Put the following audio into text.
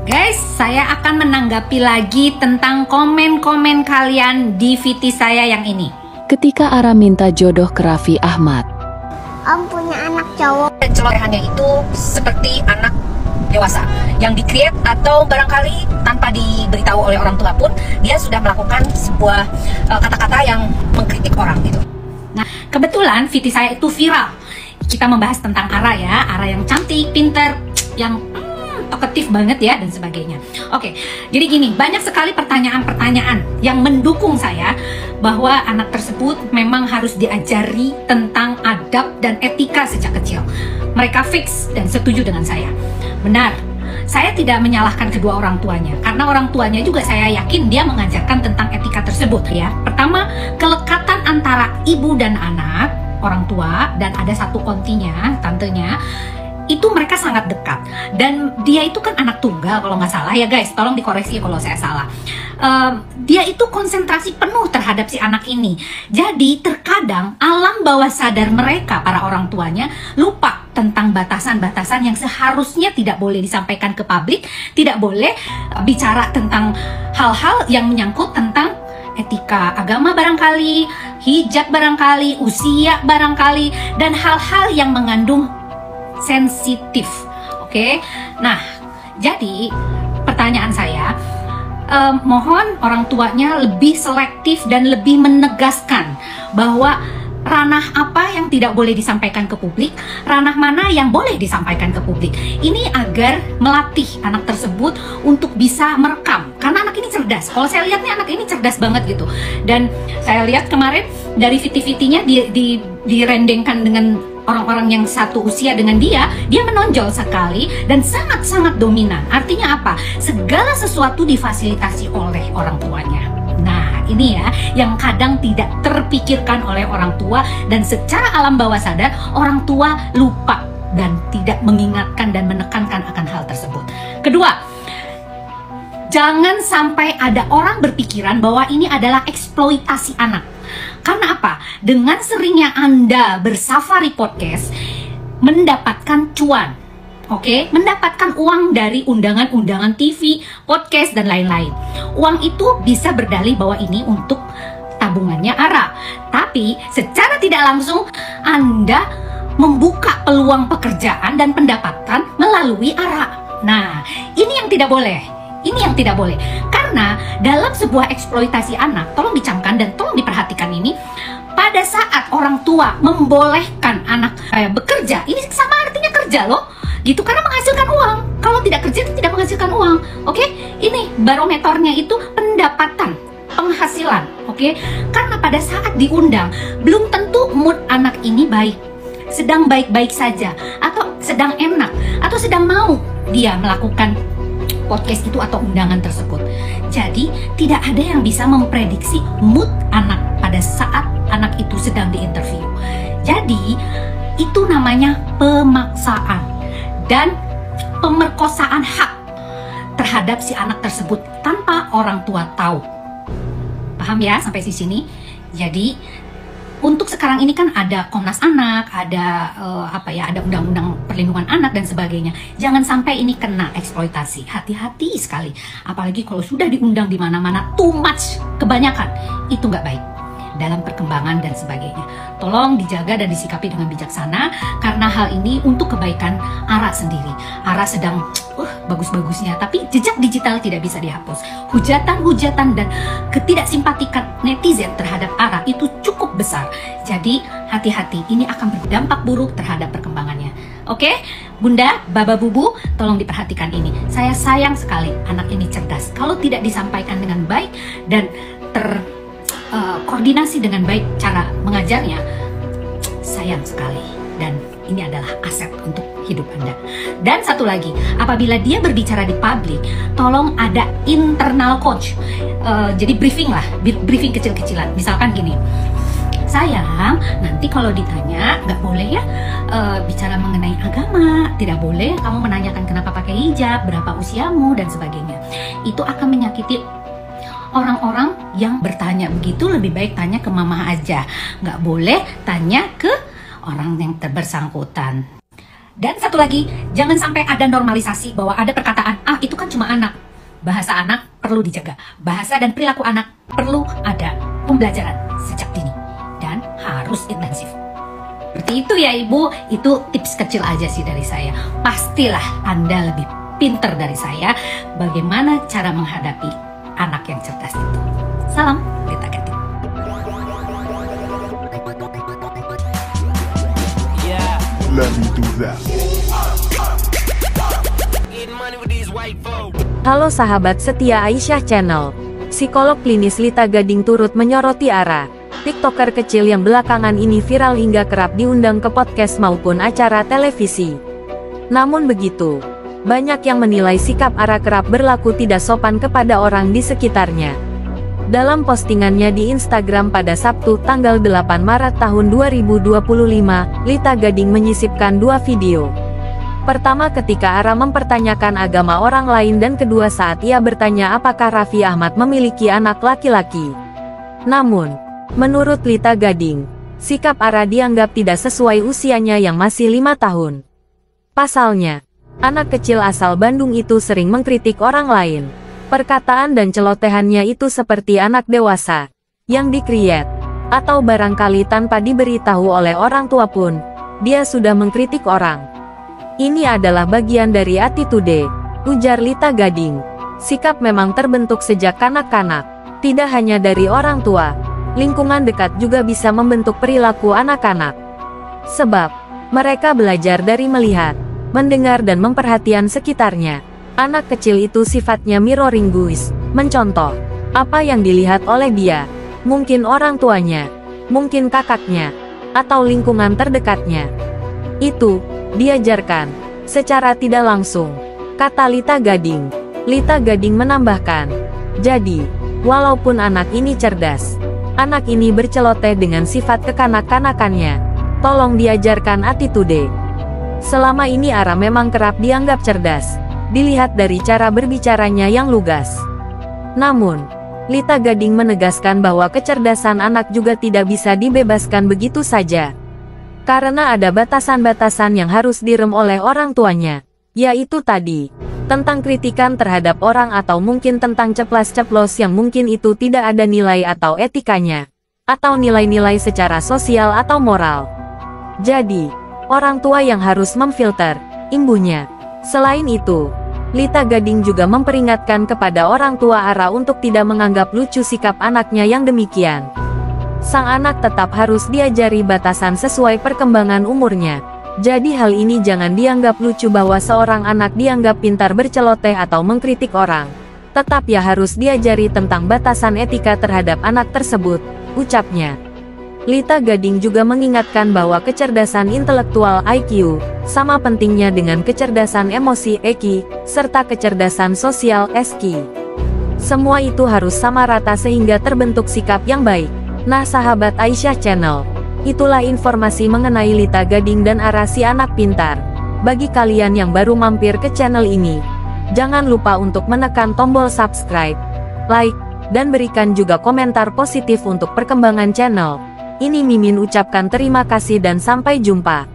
Guys, saya akan menanggapi lagi tentang komen-komen kalian di VT saya yang ini. Ketika Ara minta jodoh ke Raffi Ahmad. Om punya anak cowok. Dan celotehannya itu seperti anak dewasa yang di-create atau barangkali tanpa diberitahu oleh orang tua pun dia sudah melakukan sebuah kata-kata yang mengkritik orang gitu. Nah, kebetulan VT saya itu viral. Kita membahas tentang Ara ya, Ara yang cantik, pinter, yang talkative banget ya dan sebagainya. Oke, jadi gini, banyak sekali pertanyaan-pertanyaan yang mendukung saya bahwa anak tersebut memang harus diajari tentang adab dan etika sejak kecil. Mereka fix dan setuju dengan saya. Benar, saya tidak menyalahkan kedua orang tuanya, karena orang tuanya juga saya yakin dia mengajarkan tentang etika tersebut ya. Pertama, kelekatan antara ibu dan anak, orang tua, dan ada satu kontinya, tantenya, itu mereka sangat dekat. Dan dia itu kan anak tunggal kalau nggak salah ya guys, tolong dikoreksi kalau saya salah. Dia itu konsentrasi penuh terhadap si anak ini. Jadi terkadang alam bawah sadar mereka, para orang tuanya, lupa tentang batasan-batasan yang seharusnya tidak boleh disampaikan ke publik, tidak boleh bicara tentang hal-hal yang menyangkut tentang etika agama barangkali, hijab barangkali, usia barangkali, dan hal-hal yang mengandung sensitif. Oke. Nah, jadi pertanyaan saya, mohon orang tuanya lebih selektif dan lebih menegaskan bahwa ranah apa yang tidak boleh disampaikan ke publik, ranah mana yang boleh disampaikan ke publik. Ini agar melatih anak tersebut untuk bisa merekam, karena anak ini cerdas. Kalau saya lihat nih, anak ini cerdas banget gitu. Dan saya lihat kemarin dari VT-VT-nya direndengkan dengan orang-orang yang satu usia dengan dia menonjol sekali dan sangat-sangat dominan. Artinya apa? Segala sesuatu difasilitasi oleh orang tuanya. Nah, ini ya yang kadang tidak terpikirkan oleh orang tua, dan secara alam bawah sadar orang tua lupa dan tidak mengingatkan dan menekankan akan hal tersebut. Kedua, jangan sampai ada orang berpikiran bahwa ini adalah eksploitasi anak. Karena apa? Dengan seringnya Anda bersafari podcast, mendapatkan cuan, oke? Mendapatkan uang dari undangan-undangan TV, podcast, dan lain-lain. Uang itu bisa berdalih bahwa ini untuk tabungannya Ara. Tapi secara tidak langsung Anda membuka peluang pekerjaan dan pendapatan melalui Ara. Nah, ini yang tidak boleh. Ini yang tidak boleh. Karena dalam sebuah eksploitasi anak, tolong dicamkan dan tolong diperhatikan ini, pada saat orang tua membolehkan anak bekerja, ini sama artinya kerja loh, gitu, karena menghasilkan uang. Kalau tidak kerja itu tidak menghasilkan uang. Oke? Ini barometernya itu pendapatan, penghasilan. Oke? Karena pada saat diundang, belum tentu mood anak ini baik, sedang baik-baik saja, atau sedang enak, atau sedang mau dia melakukan podcast itu atau undangan tersebut. Jadi tidak ada yang bisa memprediksi mood anak pada saat anak itu sedang diinterview. Jadi itu namanya pemaksaan dan pemerkosaan hak terhadap si anak tersebut tanpa orang tua tahu. Paham ya sampai di sini? Jadi untuk sekarang ini kan ada Komnas Anak, ada ada Undang-Undang Perlindungan Anak dan sebagainya. Jangan sampai ini kena eksploitasi. Hati-hati sekali. Apalagi kalau sudah diundang di mana-mana, too much, kebanyakan, itu nggak baik dalam perkembangan dan sebagainya. Tolong dijaga dan disikapi dengan bijaksana, karena hal ini untuk kebaikan Ara sendiri. Ara sedang bagus-bagusnya, tapi jejak digital tidak bisa dihapus. Hujatan-hujatan dan ketidaksimpatikan netizen terhadap Ara itu cukup besar. Jadi hati-hati, ini akan berdampak buruk terhadap perkembangannya. Oke, Bunda, Baba, Bubu, tolong diperhatikan ini. Saya sayang sekali anak ini cerdas. Kalau tidak disampaikan dengan baik dan koordinasi dengan baik cara mengajarnya, sayang sekali. Dan ini adalah aset untuk hidup Anda. Dan satu lagi, apabila dia berbicara di publik, tolong ada internal coach. Jadi briefing lah, briefing kecil-kecilan. Misalkan gini, sayang, nanti kalau ditanya nggak boleh ya bicara mengenai agama, tidak boleh kamu menanyakan kenapa pakai hijab, berapa usiamu, dan sebagainya. Itu akan menyakiti orang-orang yang bertanya begitu. Lebih baik tanya ke mama aja, nggak boleh tanya ke orang yang bersangkutan. Dan satu lagi, jangan sampai ada normalisasi bahwa ada perkataan, ah itu kan cuma anak. Bahasa anak perlu dijaga. Bahasa dan perilaku anak perlu ada pembelajaran sejak dini dan harus intensif. Seperti itu ya Ibu, itu tips kecil aja sih dari saya. Pastilah Anda lebih pinter dari saya bagaimana cara menghadapi anak yang cerdas itu. Salam Lita Gading. Let me do that. Halo sahabat setia Aisyah Channel. Psikolog klinis Lita Gading turut menyoroti Ara, TikToker kecil yang belakangan ini viral hingga kerap diundang ke podcast maupun acara televisi. Namun begitu, banyak yang menilai sikap Ara kerap berlaku tidak sopan kepada orang di sekitarnya. Dalam postingannya di Instagram pada Sabtu tanggal 8 Maret tahun 2025, Lita Gading menyisipkan dua video. Pertama ketika Ara mempertanyakan agama orang lain dan kedua saat ia bertanya apakah Raffi Ahmad memiliki anak laki-laki. Namun, menurut Lita Gading, sikap Ara dianggap tidak sesuai usianya yang masih 5 tahun. Pasalnya, anak kecil asal Bandung itu sering mengkritik orang lain. Perkataan dan celotehannya itu seperti anak dewasa, yang dikriet, atau barangkali tanpa diberitahu oleh orang tua pun, dia sudah mengkritik orang. Ini adalah bagian dari attitude, ujar Lita Gading. Sikap memang terbentuk sejak kanak-kanak, tidak hanya dari orang tua. Lingkungan dekat juga bisa membentuk perilaku anak-anak. Sebab, mereka belajar dari melihat, mendengar dan memperhatikan sekitarnya. Anak kecil itu sifatnya mirroring guys, mencontoh apa yang dilihat oleh dia. Mungkin orang tuanya, mungkin kakaknya, atau lingkungan terdekatnya. Itu, diajarkan, secara tidak langsung, kata Lita Gading. Lita Gading menambahkan, jadi, walaupun anak ini cerdas, anak ini berceloteh dengan sifat kekanak-kanakannya, tolong diajarkan attitude. Selama ini Ara memang kerap dianggap cerdas, dilihat dari cara berbicaranya yang lugas. Namun, Lita Gading menegaskan bahwa kecerdasan anak juga tidak bisa dibebaskan begitu saja. Karena ada batasan-batasan yang harus direm oleh orang tuanya, yaitu tadi, tentang kritikan terhadap orang atau mungkin tentang ceplas-ceplos yang mungkin itu tidak ada nilai atau etikanya, atau nilai-nilai secara sosial atau moral. Jadi, orang tua yang harus memfilter, imbuhnya. Selain itu, Lita Gading juga memperingatkan kepada orang tua Ara untuk tidak menganggap lucu sikap anaknya yang demikian. Sang anak tetap harus diajari batasan sesuai perkembangan umurnya. Jadi hal ini jangan dianggap lucu bahwa seorang anak dianggap pintar berceloteh atau mengkritik orang. Tetap ya harus diajari tentang batasan etika terhadap anak tersebut, ucapnya. Lita Gading juga mengingatkan bahwa kecerdasan intelektual IQ, sama pentingnya dengan kecerdasan emosi EQ, serta kecerdasan sosial SQ. Semua itu harus sama rata sehingga terbentuk sikap yang baik. Nah sahabat Aisyah Channel, itulah informasi mengenai Lita Gading dan Ara si anak pintar. Bagi kalian yang baru mampir ke channel ini, jangan lupa untuk menekan tombol subscribe, like, dan berikan juga komentar positif untuk perkembangan channel. Ini Mimin ucapkan terima kasih dan sampai jumpa.